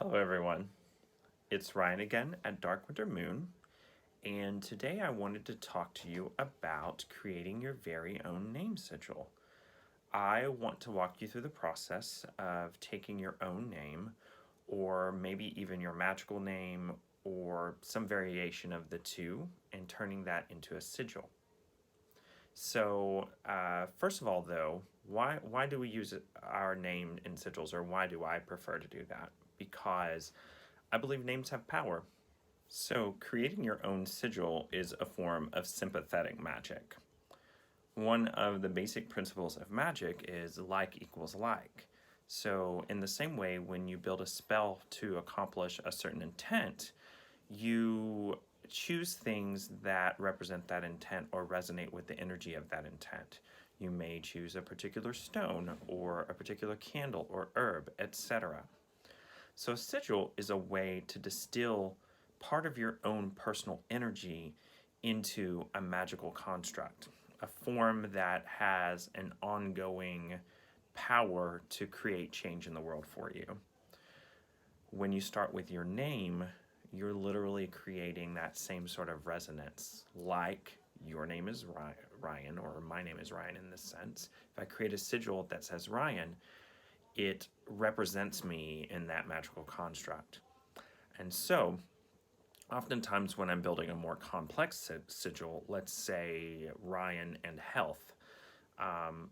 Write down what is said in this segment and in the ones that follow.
Hello everyone, it's Ryan again at Dark Winter Moon, and today I wanted to talk to you about creating your very own name sigil. I want to walk you through the process of taking your own name, or maybe even your magical name, or some variation of the two, and turning that into a sigil. So, first of all though, why do we use our name in sigils, or why do I prefer to do that? Because I believe names have power. So, creating your own sigil is a form of sympathetic magic. One of the basic principles of magic is like equals like. So, in the same way, when you build a spell to accomplish a certain intent, you choose things that represent that intent or resonate with the energy of that intent. You may choose a particular stone or a particular candle or herb, etc. So a sigil is a way to distill part of your own personal energy into a magical construct, a form that has an ongoing power to create change in the world for you. When you start with your name, you're literally creating that same sort of resonance, like your name is Ryan, or my name is Ryan in this sense. If I create a sigil that says Ryan, it represents me in that magical construct. And so, oftentimes when I'm building a more complex sigil, let's say Ryan and health,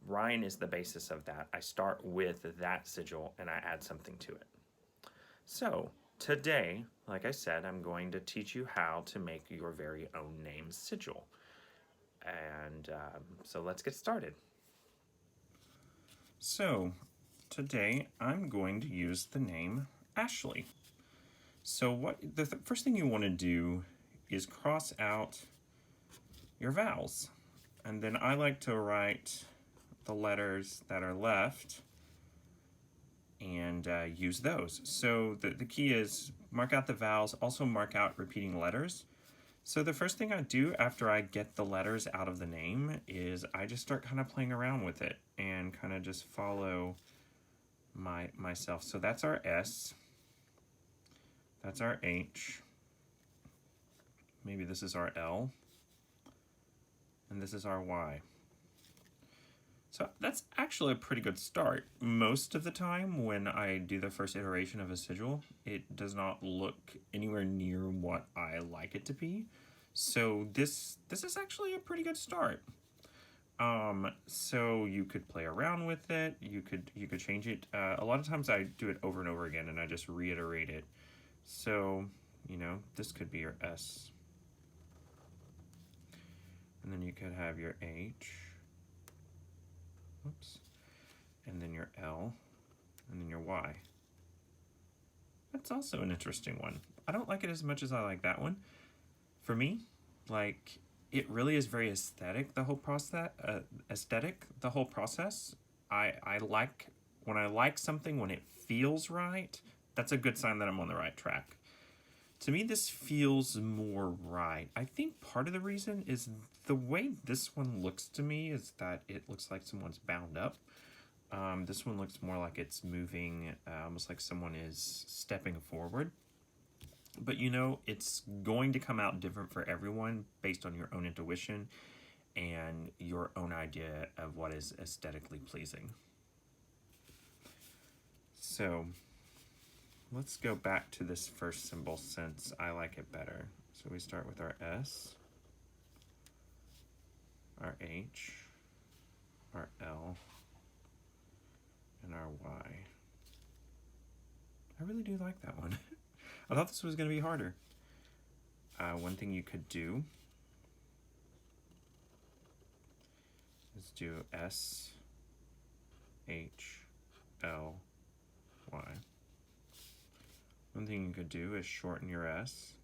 Ryan is the basis of that. I start with that sigil and I add something to it. So, today, like I said, I'm going to teach you how to make your very own name sigil. And so let's get started. So, today I'm going to use the name Ashley. So what the first thing you want to do is cross out your vowels. And then I like to write the letters that are left and use those. So the key is mark out the vowels, also mark out repeating letters. So the first thing I do after I get the letters out of the name is I just start kind of playing around with it and kind of just follow myself. So that's our S, that's our H, maybe this is our L, and this is our Y. So that's actually a pretty good start. Most of the time when I do the first iteration of a sigil, it does not look anywhere near what I like it to be. So this is actually a pretty good start. So you could play around with it, you could change it. A lot of times I do it over and over again and I just reiterate it. So, you know, this could be your S. And then you could have your H. Oops. And then your L. And then your Y. That's also an interesting one. I don't like it as much as I like that one. For me, like, it really is very aesthetic, the whole process. I like, when I like something, when it feels right, that's a good sign that I'm on the right track. To me, this feels more right. I think part of the reason is the way this one looks to me is that it looks like someone's bound up. This one looks more like it's moving, almost like someone is stepping forward. But you know, it's going to come out different for everyone based on your own intuition and your own idea of what is aesthetically pleasing. So let's go back to this first symbol since I like it better. So we start with our S, our H, our L, and our Y. I really do like that one. I thought this was going to be harder. One thing you could do is do S, H, L, Y. One thing you could do is shorten your S.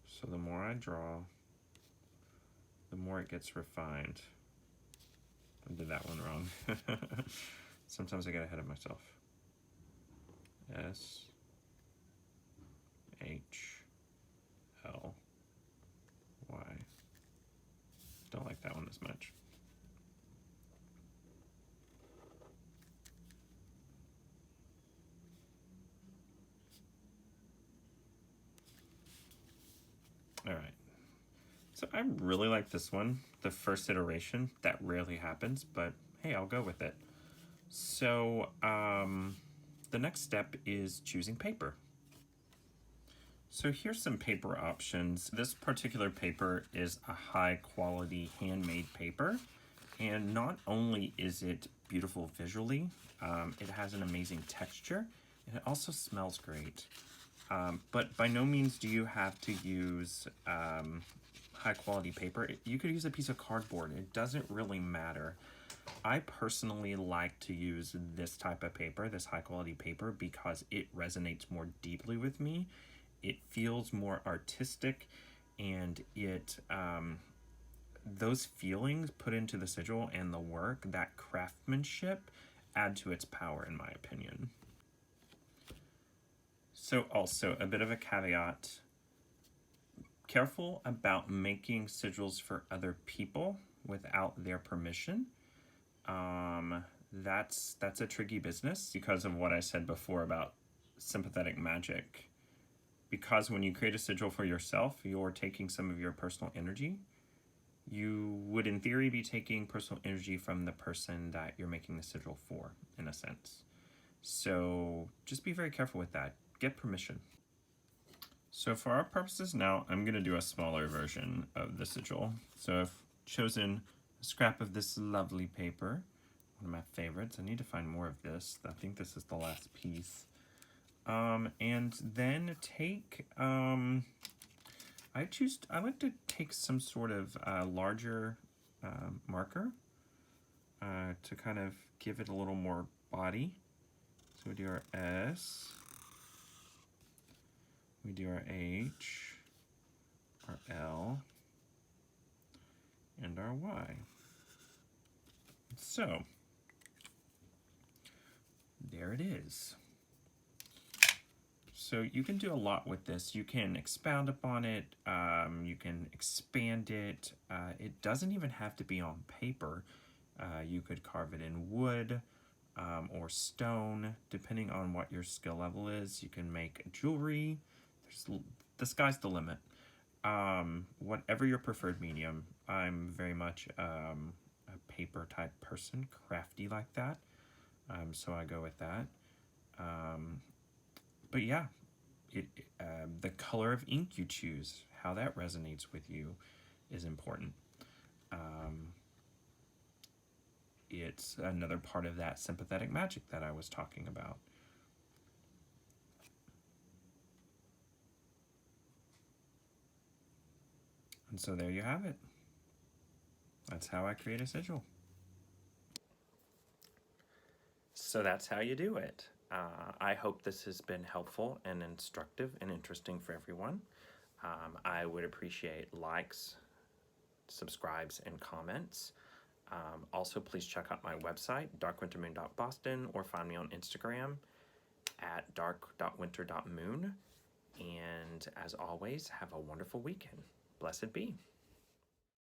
So the more I draw, the more it gets refined. I did that one wrong. Sometimes I get ahead of myself. S, H, L, Y. much. All right. So I really like this one, the first iteration. That rarely happens, but hey, I'll go with it. So the next step is choosing paper. So here's some paper options. This particular paper is a high quality handmade paper. And not only is it beautiful visually, it has an amazing texture, and it also smells great. But by no means do you have to use high quality paper. You could use a piece of cardboard. It doesn't really matter. I personally like to use this type of paper, this high quality paper, because it resonates more deeply with me. It feels more artistic, and it those feelings put into the sigil and the work, that craftsmanship, add to its power, in my opinion. So also, a bit of a caveat. Careful about making sigils for other people without their permission. That's a tricky business because of what I said before about sympathetic magic. Because when you create a sigil for yourself, you're taking some of your personal energy. You would, in theory, be taking personal energy from the person that you're making the sigil for, in a sense. So just be very careful with that. Get permission. So for our purposes now, I'm going to do a smaller version of the sigil. So I've chosen a scrap of this lovely paper, one of my favorites. I need to find more of this. I think this is the last piece. And then take, I like to take some sort of larger marker to kind of give it a little more body. So we do our S, we do our H, our L, and our Y. So, there it is. So you can do a lot with this. You can expound upon it, you can expand it. It doesn't even have to be on paper. You could carve it in wood or stone, depending on what your skill level is. You can make jewelry. The sky's the limit. Whatever your preferred medium. I'm very much a paper type person, crafty like that. So I go with that. But yeah, the color of ink you choose, how that resonates with you is important. It's another part of that sympathetic magic that I was talking about. And so there you have it. That's how I create a sigil. So that's how you do it. I hope this has been helpful and instructive and interesting for everyone. I would appreciate likes, subscribes, and comments. Also, please check out my website, darkwintermoon.boston, or find me on Instagram at dark.winter.moon. And as always, have a wonderful weekend. Blessed be.